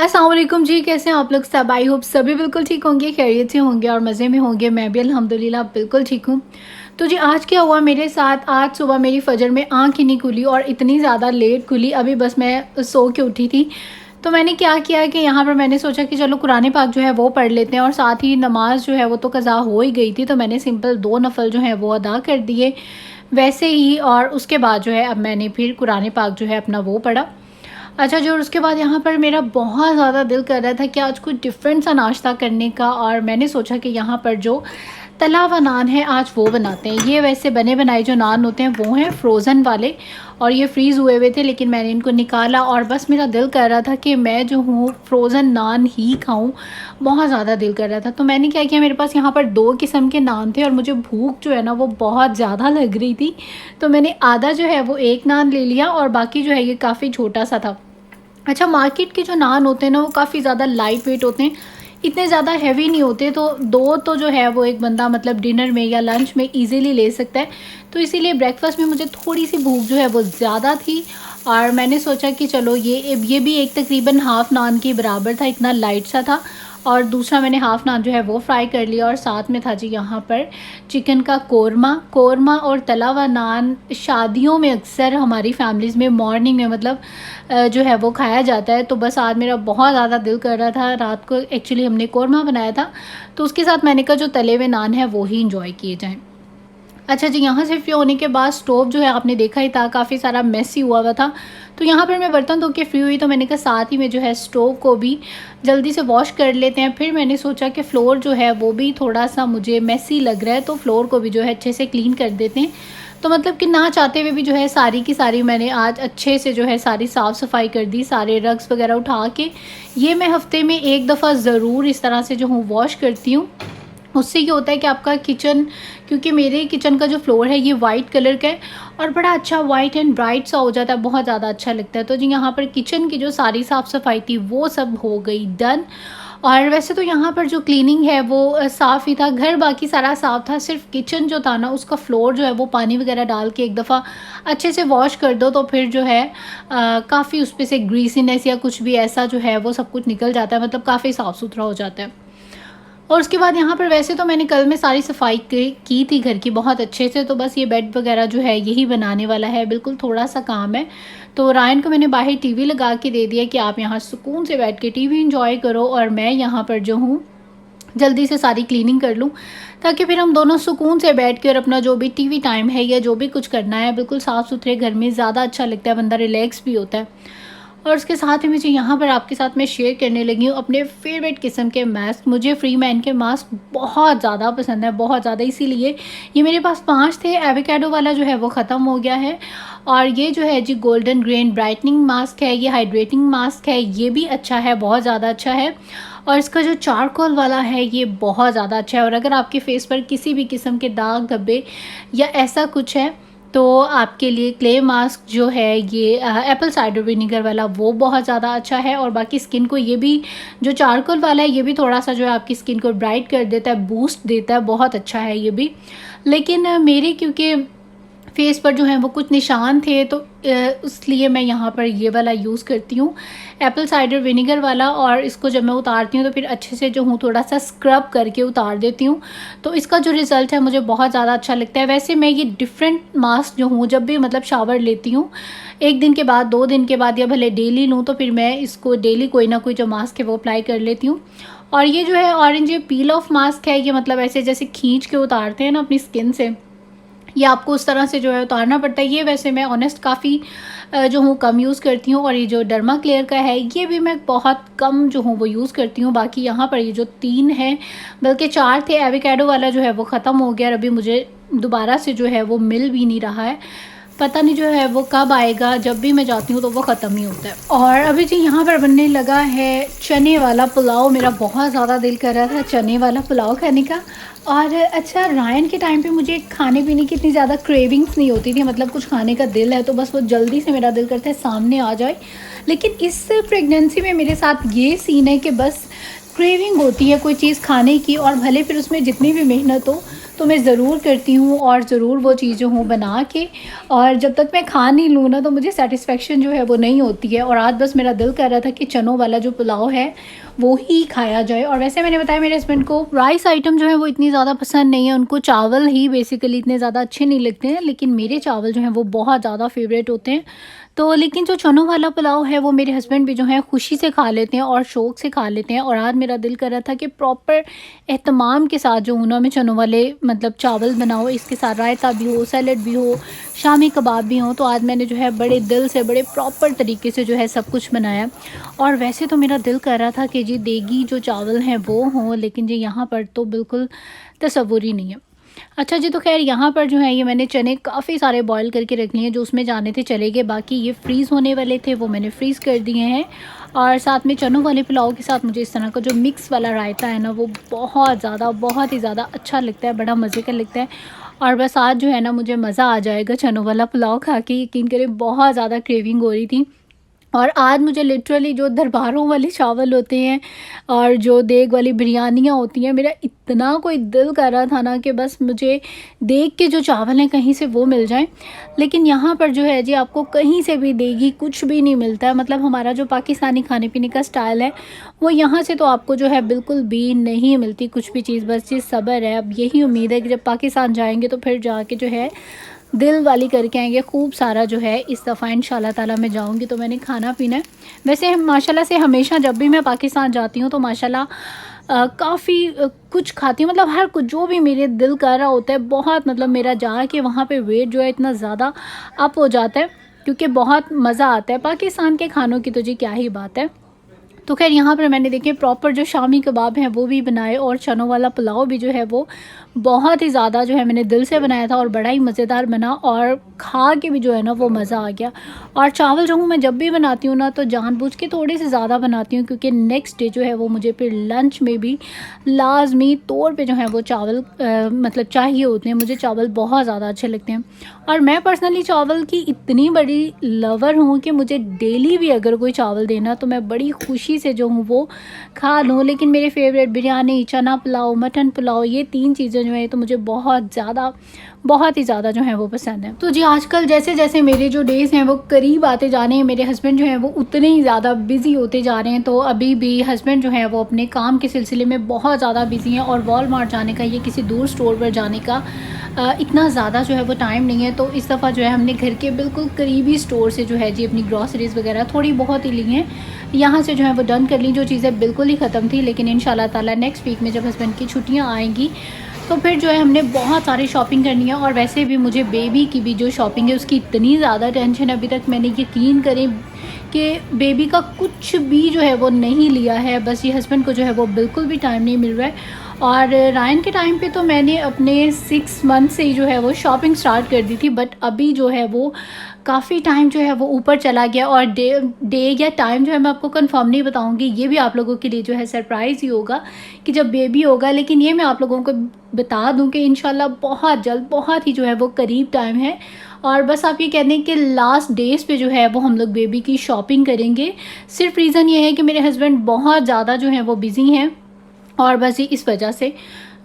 अस्सलाम वालेकुम जी, कैसे हैं आप लोग सब। आई होप सभी बिल्कुल ठीक होंगे, खैरियत से होंगे और मज़े में होंगे। मैं भी अल्हम्दुलिल्लाह बिल्कुल ठीक हूँ। तो जी आज क्या हुआ मेरे साथ, आज सुबह मेरी फजर में आँख ही नहीं खुली और इतनी ज़्यादा लेट खुली। अभी बस मैं सो के उठी थी। तो मैंने क्या किया कि यहाँ पर मैंने सोचा कि चलो कुरान पाक जो है वो पढ़ लेते हैं, और साथ ही नमाज़ जो है वो तो कज़ा हो ही गई थी, तो मैंने सिंपल 2 नफ़ल जो हैं वो अदा कर दिए वैसे ही। और उसके बाद जो है अब मैंने फिर कुरान पाक जो है अपना वो पढ़ा। अच्छा जी, और उसके बाद यहाँ पर मेरा बहुत ज़्यादा दिल कर रहा था कि आज कुछ डिफरेंट सा नाश्ता करने का, और मैंने सोचा कि यहाँ पर जो तला हुआ नान है आज वो बनाते हैं। ये वैसे बने बनाए जो नान होते हैं वो हैं फ्रोज़न वाले, और ये फ्रीज़ हुए हुए थे, लेकिन मैंने इनको निकाला और बस मेरा दिल कर रहा था कि मैं जो हूँ फ्रोज़न नान ही खाऊं। बहुत ज़्यादा दिल कर रहा था, तो मैंने क्या किया, मेरे पास यहाँ पर 2 किस्म के नान थे और मुझे भूख जो है ना वो बहुत ज़्यादा लग रही थी। तो मैंने आधा जो है वो एक नान ले लिया और बाकी जो है ये काफ़ी छोटा सा था। अच्छा, मार्केट के जो नान होते हैं ना वो काफ़ी ज़्यादा लाइट वेट होते हैं, इतने ज़्यादा हैवी नहीं होते। तो 2 तो जो है वो एक बंदा मतलब डिनर में या लंच में इजीली ले सकता है। तो इसीलिए ब्रेकफास्ट में मुझे थोड़ी सी भूख जो है वो ज़्यादा थी, और मैंने सोचा कि चलो ये भी एक तकरीबन हाफ़ नान के बराबर था, इतना लाइट सा था। और दूसरा मैंने हाफ़ नान जो है वो फ्राई कर लिया, और साथ में था जी यहाँ पर चिकन का कोरमा। कोरमा और तला हुआ नान शादियों में अक्सर हमारी फैमिलीज़ में मॉर्निंग में मतलब जो है वो खाया जाता है। तो बस आज मेरा बहुत ज़्यादा दिल कर रहा था, रात को एक्चुअली हमने कोरमा बनाया था, तो उसके साथ मैंने कहा जो तले हुए नान है वो ही इंजॉय किए जाएँ। अच्छा जी, यहाँ से फ्री होने के बाद स्टोव जो है आपने देखा ही था, काफ़ी सारा मेसी हुआ हुआ था। तो यहाँ पर मैं बर्तन धो के फ्री हुई, तो मैंने कहा साथ ही में जो है स्टोव को भी जल्दी से वॉश कर लेते हैं। फिर मैंने सोचा कि फ़्लोर जो है वो भी थोड़ा सा मुझे मेसी लग रहा है, तो फ़्लोर को भी जो है अच्छे से क्लीन कर देते हैं। तो मतलब कि ना चाहते हुए भी जो है सारी की सारी मैंने आज अच्छे से जो है सारी साफ़ सफाई कर दी, सारे रग्स वगैरह उठा के। ये मैं हफ़्ते में 1 दफ़ा ज़रूर इस तरह से जो हूँ वॉश करती हूँ। उससे ये होता है कि आपका किचन, क्योंकि मेरे किचन का जो फ्लोर है ये वाइट कलर का है और बड़ा अच्छा वाइट एंड ब्राइट सा हो जाता है, बहुत ज़्यादा अच्छा लगता है। तो जी यहाँ पर किचन की जो सारी साफ़ सफाई थी वो सब हो गई डन। और वैसे तो यहाँ पर जो क्लीनिंग है वो साफ़ ही था, घर बाकी सारा साफ़ था, सिर्फ किचन जो था ना उसका फ्लोर जो है वो पानी वगैरह डाल के एक दफ़ा अच्छे से वॉश कर दो, तो फिर जो है काफ़ी उस पर से ग्रीसीनेस या कुछ भी ऐसा जो है वो सब कुछ निकल जाता है, मतलब काफ़ी साफ़ सुथरा हो जाता है। और उसके बाद यहाँ पर वैसे तो मैंने कल में सारी सफाई की थी घर की बहुत अच्छे से, तो बस ये बेड वगैरह जो है यही बनाने वाला है, बिल्कुल थोड़ा सा काम है। तो रायन को मैंने बाहर टीवी लगा के दे दिया कि आप यहाँ सुकून से बैठ के टीवी एंजॉय करो, और मैं यहाँ पर जो हूँ जल्दी से सारी क्लीनिंग कर लूँ, ताकि फिर हम दोनों सुकून से बैठ के और अपना जो भी टीवी टाइम है या जो भी कुछ करना है बिल्कुल साफ़ सुथरे घर में ज़्यादा अच्छा लगता है, बंदा रिलैक्स भी होता है। और उसके साथ ही मुझे यहाँ पर आपके साथ मैं शेयर करने लगी हूँ अपने फेवरेट किस्म के मास्क। मुझे फ्री मैन के मास्क बहुत ज़्यादा पसंद है, बहुत ज़्यादा, इसीलिए ये मेरे पास 5 थे। एवोकाडो वाला जो है वो ख़त्म हो गया है, और ये जो है जी गोल्डन ग्रेन ब्राइटनिंग मास्क है, ये हाइड्रेटिंग मास्क है, ये भी अच्छा है, बहुत ज़्यादा अच्छा है। और इसका जो चारकोल वाला है ये बहुत ज़्यादा अच्छा है, और अगर आपके फेस पर किसी भी किस्म के दाग धब्बे या ऐसा कुछ है तो आपके लिए क्ले मास्क जो है ये एप्पल साइडर विनीगर वाला वो बहुत ज़्यादा अच्छा है। और बाकी स्किन को ये भी जो चारकोल वाला है ये भी थोड़ा सा जो है आपकी स्किन को ब्राइट कर देता है, बूस्ट देता है, बहुत अच्छा है ये भी। लेकिन मेरे क्योंकि फेस पर जो है वो कुछ निशान थे, तो इसलिए मैं यहाँ पर ये वाला यूज़ करती हूँ, एप्पल साइडर विनेगर वाला। और इसको जब मैं उतारती हूँ तो फिर अच्छे से जो हूँ थोड़ा सा स्क्रब करके उतार देती हूँ, तो इसका जो रिज़ल्ट है मुझे बहुत ज़्यादा अच्छा लगता है। वैसे मैं ये डिफरेंट मास्क जो हूँ जब भी मतलब शावर लेती हूँ 1 दिन के बाद, 2 दिन के बाद, या भले डेली लूँ, तो फिर मैं इसको डेली कोई ना कोई जो मास्क है वो अप्लाई कर लेती हूँ। और ये जो है ऑरेंज ये पील ऑफ मास्क है, ये मतलब ऐसे जैसे खींच के उतारते हैं ना अपनी स्किन से, ये आपको उस तरह से जो है उतारना पड़ता है। ये वैसे मैं ऑनेस्ट काफ़ी जो हूँ कम यूज़ करती हूँ। और ये जो डर्मा क्लेयर का है ये भी मैं बहुत कम जो हूँ वो यूज़ करती हूँ। बाकी यहाँ पर ये जो 3 हैं, बल्कि 4 थे, एवोकाडो वाला जो है वो ख़त्म हो गया, और अभी मुझे दोबारा से जो है वो मिल भी नहीं रहा है, पता नहीं जो है वो कब आएगा, जब भी मैं जाती हूँ तो वो ख़त्म ही होता है। और अभी जी यहाँ पर बनने लगा है चने वाला पुलाव। मेरा बहुत ज़्यादा दिल कर रहा था चने वाला पुलाव खाने का। और अच्छा, रायन के टाइम पे मुझे खाने पीने की इतनी ज़्यादा क्रेविंग्स नहीं होती थी, मतलब कुछ खाने का दिल है तो बस वो जल्दी से मेरा दिल करता है सामने आ जाए। लेकिन इस प्रेगनेंसी में मेरे साथ ये सीन है कि बस क्रेविंग होती है कोई चीज़ खाने की, और भले फिर उसमें जितनी भी मेहनत हो तो मैं ज़रूर करती हूँ और ज़रूर वो चीज़ जो हूँ बना के, और जब तक मैं खा नहीं लूँ ना तो मुझे सेटिस्फेक्शन जो है वो नहीं होती है। और आज बस मेरा दिल कर रहा था कि चनों वाला जो पुलाव है वो ही खाया जाए। और वैसे मैंने बताया मेरे हस्बैंड को राइस आइटम जो है वो इतनी ज़्यादा पसंद नहीं है, उनको चावल ही बेसिकली इतने ज़्यादा अच्छे नहीं लगते हैं, लेकिन मेरे चावल जो हैं वो बहुत ज़्यादा फेवरेट होते हैं। तो लेकिन जो चनों वाला पुलाव है वो मेरे हस्बैंड भी जो है खुशी से खा लेते हैं और शौक़ से खा लेते हैं। और आज मेरा दिल कर रहा था कि प्रॉपर एहतमाम के साथ जो हूँ ना मैं चनों वाले मतलब चावल बनाओ, इसके साथ रायता भी हो, सैलड भी हो, शामी कबाब भी हो। तो आज मैंने जो है बड़े दिल से बड़े प्रॉपर तरीके से जो है सब कुछ बनाया। और वैसे तो मेरा दिल कर रहा था कि जी देगी जो चावल हैं वो हों, लेकिन जी यहाँ पर तो बिल्कुल तसव्वुर ही नहीं है। अच्छा जी, तो ख़ैर यहाँ पर जो है ये मैंने चने काफ़ी सारे बॉयल करके रख लिए हैं, जो उसमें जाने थे चले गए, बाकी ये फ्रीज़ होने वाले थे वो मैंने फ्रीज़ कर दिए हैं। और साथ में चनों वाले पुलाव के साथ मुझे इस तरह का जो मिक्स वाला रायता है ना वो बहुत ही ज़्यादा अच्छा लगता है, बड़ा मज़े का लगता है। और बस आज जो है ना मुझे मज़ा आ जाएगा चनों वाला पुलाव खा के, यकीन करें बहुत ज़्यादा क्रेविंग हो रही थी। और आज मुझे लिटरली जो दरबारों वाले चावल होते हैं और जो देग वाली बिरयानियाँ होती हैं, मेरा इतना कोई दिल कर रहा था ना कि बस मुझे देग के जो चावल हैं कहीं से वो मिल जाएं। लेकिन यहाँ पर जो है जी आपको कहीं से भी देगी कुछ भी नहीं मिलता है। मतलब हमारा जो पाकिस्तानी खाने पीने का स्टाइल है वो यहाँ से तो आपको जो है बिल्कुल भी नहीं मिलती कुछ भी चीज़। बस चीज़ सब्र है, अब यही उम्मीद है कि जब पाकिस्तान जाएंगे तो फिर जाके जो है दिल वाली करके आएंगे खूब सारा। जो है इस दफ़ा इंशाल्लाह ताला मैं जाऊंगी तो मैंने खाना पीना है। वैसे माशाल्लाह से हमेशा जब भी मैं पाकिस्तान जाती हूँ तो माशाल्लाह काफ़ी कुछ खाती हूँ, मतलब हर कुछ जो भी मेरे दिल कर रहा होता है बहुत, मतलब मेरा जाके वहाँ पे वेट जो है इतना ज़्यादा अप हो जाता है, क्योंकि बहुत मज़ा आता है पाकिस्तान के खानों की, तो जी क्या ही बात है। तो खैर यहाँ पर मैंने देखिए प्रॉपर जो शामी कबाब हैं वो भी बनाए, और चनों वाला पुलाव भी जो है वो बहुत ही ज़्यादा जो है मैंने दिल से बनाया था और बड़ा ही मज़ेदार बना, और खा के भी जो है ना वो मज़ा आ गया। और चावल जो हूँ मैं जब भी बनाती हूँ ना तो जानबूझ के थोड़े से ज़्यादा बनाती हूँ, क्योंकि नेक्स्ट डे जो है वो मुझे फिर लंच में भी लाजमी तौर पे जो है वो चावल मतलब चाहिए होते हैं। मुझे चावल बहुत ज़्यादा अच्छे लगते हैं, और मैं पर्सनली चावल की इतनी बड़ी लवर हूँ कि मुझे डेली भी अगर कोई चावल देना तो मैं बड़ी खुशी से जो हूँ वो खा लूँ। लेकिन मेरे फेवरेट बिरयानी, चना पुलाव, मटन पुलाव, ये 3 चीज़ें जो है तो मुझे बहुत ही ज़्यादा जो है वो पसंद है। तो जी आजकल जैसे जैसे मेरे जो डेज़ हैं वो करीब आते जा रहे हैं, मेरे हस्बैंड जो हैं वो उतने ही ज़्यादा बिज़ी होते जा रहे हैं। तो अभी भी हस्बैंड जो है वो अपने काम के सिलसिले में बहुत ज़्यादा बिज़ी हैं, और वॉलमार्ट जाने का, ये किसी दूर स्टोर पर जाने का इतना ज़्यादा जो है वो टाइम नहीं है। तो इस दफ़ा जो है हमने घर के बिल्कुल करीबी स्टोर से जो है जी अपनी ग्रॉसरीज़ वगैरह थोड़ी बहुत ही ली हैं, यहाँ से जो है वो डन कर ली, जो चीज़ें बिल्कुल ही ख़त्म थी। लेकिन इंशाल्लाह ताला नेक्स्ट वीक में जब हस्बैंड की छुट्टियाँ आएंगी तो फिर जो है हमने बहुत सारी शॉपिंग करनी है। और वैसे भी मुझे बेबी की भी जो शॉपिंग है उसकी इतनी ज़्यादा टेंशन है, अभी तक मैंने यकीन करें कि बेबी का कुछ भी जो है वो नहीं लिया है। बस ये हस्बैंड को जो है वो बिल्कुल भी टाइम नहीं मिल रहा है। और रायन के टाइम पे तो मैंने अपने 6 मंथ से ही जो है वो शॉपिंग स्टार्ट कर दी थी, बट अभी जो है वो काफ़ी टाइम जो है वो ऊपर चला गया। और डे या टाइम जो है मैं आपको कंफर्म नहीं बताऊंगी, ये भी आप लोगों के लिए जो है सरप्राइज़ ही होगा कि जब बेबी होगा। लेकिन ये मैं आप लोगों को बता दूं कि इंशाल्लाह बहुत जल्द, बहुत ही जो है वो करीब टाइम है। और बस आप ये कह दें कि लास्ट डेज़ पे जो है वो हम लोग बेबी की शॉपिंग करेंगे। सिर्फ रीज़न ये है कि मेरे हस्बैंड बहुत ज़्यादा जो है वो बिज़ी हैं, और बस इस वजह से।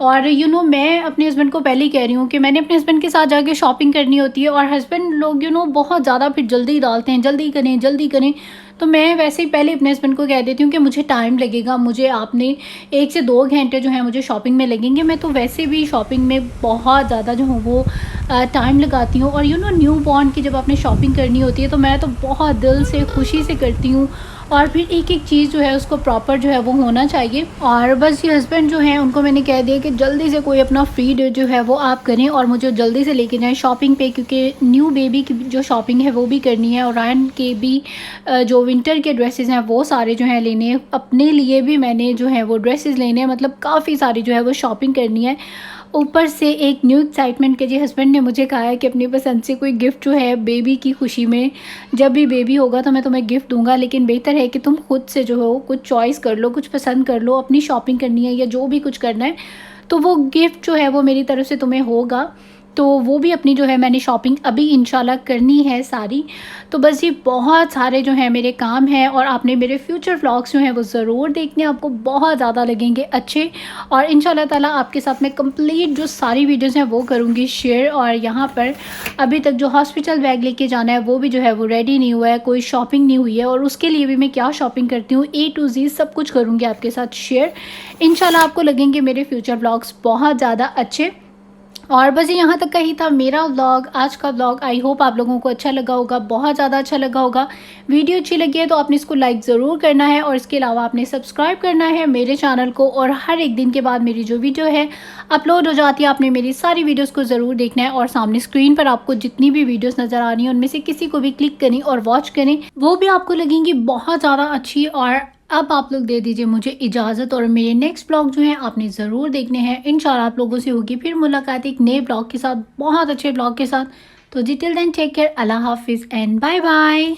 और मैं अपने हस्बैंड को पहले ही कह रही हूँ कि मैंने अपने हस्बैंड के साथ जाके शॉपिंग करनी होती है, और हस्बैंड लोग बहुत ज़्यादा फिर जल्दी डालते हैं, जल्दी करें जल्दी करें। तो मैं वैसे ही पहले अपने हस्बैंड को कह देती हूँ कि मुझे टाइम लगेगा, मुझे आपने 1 से 2 घंटे जो है मुझे शॉपिंग में लगेंगे। मैं तो वैसे भी शॉपिंग में बहुत ज़्यादा जो हूँ वो टाइम लगाती हूँ। और न्यू बॉर्न की जब आपने शॉपिंग करनी होती है तो मैं तो बहुत दिल से खुशी से करती हूँ, और फिर एक एक चीज़ जो है उसको प्रॉपर जो है वो होना चाहिए। और बस ये हस्बैंड जो हैं उनको मैंने कह दिया कि जल्दी से कोई अपना फ्री डे जो है वो आप करें और मुझे जल्दी से लेके जाएं शॉपिंग पे, क्योंकि न्यू बेबी की जो शॉपिंग है वो भी करनी है, और रायन के भी जो विंटर के ड्रेसेस हैं वो सारे जो हैं लेने हैं। अपने लिए भी मैंने जो है वो ड्रेसेस लेने हैं, मतलब काफ़ी सारी जो है वो शॉपिंग करनी है। ऊपर से एक न्यू एक्साइटमेंट के जी हस्बैंड ने मुझे कहा है कि अपनी पसंद से कोई गिफ्ट जो है बेबी की खुशी में, जब भी बेबी होगा तो मैं तुम्हें गिफ्ट दूंगा, लेकिन बेहतर है कि तुम खुद से जो हो कुछ चॉइस कर लो, कुछ पसंद कर लो, अपनी शॉपिंग करनी है या जो भी कुछ करना है तो वो गिफ्ट जो है वो मेरी तरफ से तुम्हें होगा। तो वो भी अपनी जो है मैंने शॉपिंग अभी इंशाल्लाह करनी है सारी। तो बस ये बहुत सारे जो हैं मेरे काम हैं और आपने मेरे फ्यूचर व्लॉग्स जो हैं वो ज़रूर देखने, आपको बहुत ज़्यादा लगेंगे अच्छे। और इंशाल्लाह ताला आपके साथ मैं कंप्लीट जो सारी वीडियोस हैं वो करूँगी शेयर। और यहाँ पर अभी तक जो हॉस्पिटल बैग लेके जाना है वो भी जो है वो रेडी नहीं हुआ है, कोई शॉपिंग नहीं हुई है, और उसके लिए भी मैं क्या शॉपिंग करती हूँ A to Z सब कुछ करूँगी आपके साथ शेयर। इंशाल्लाह आपको लगेंगे मेरे फ्यूचर व्लॉग्स बहुत ज़्यादा अच्छे। और बस यहाँ तक का ही था मेरा व्लॉग, आज का व्लॉग। आई होप आप लोगों को अच्छा लगा होगा, बहुत ज़्यादा अच्छा लगा होगा। वीडियो अच्छी लगी है तो आपने इसको लाइक ज़रूर करना है, और इसके अलावा आपने सब्सक्राइब करना है मेरे चैनल को। और हर एक दिन के बाद मेरी जो वीडियो है अपलोड हो जाती है, आपने मेरी सारी वीडियोज़ को ज़रूर देखना है। और सामने स्क्रीन पर आपको जितनी भी वीडियोज़ नज़र आ रही हैं उनमें से किसी को भी क्लिक करें और वॉच करें, वो भी आपको लगेंगी बहुत ज़्यादा अच्छी। और अब आप लोग दे दीजिए मुझे इजाज़त, और मेरे नेक्स्ट ब्लॉग जो है आपने ज़रूर देखने हैं। इंशाल्लाह आप लोगों से होगी फिर मुलाकात एक नए ब्लॉग के साथ, बहुत अच्छे ब्लॉग के साथ। तो जी टिल देन टेक केयर, अल्लाह हाफिज़ एंड बाय बाय।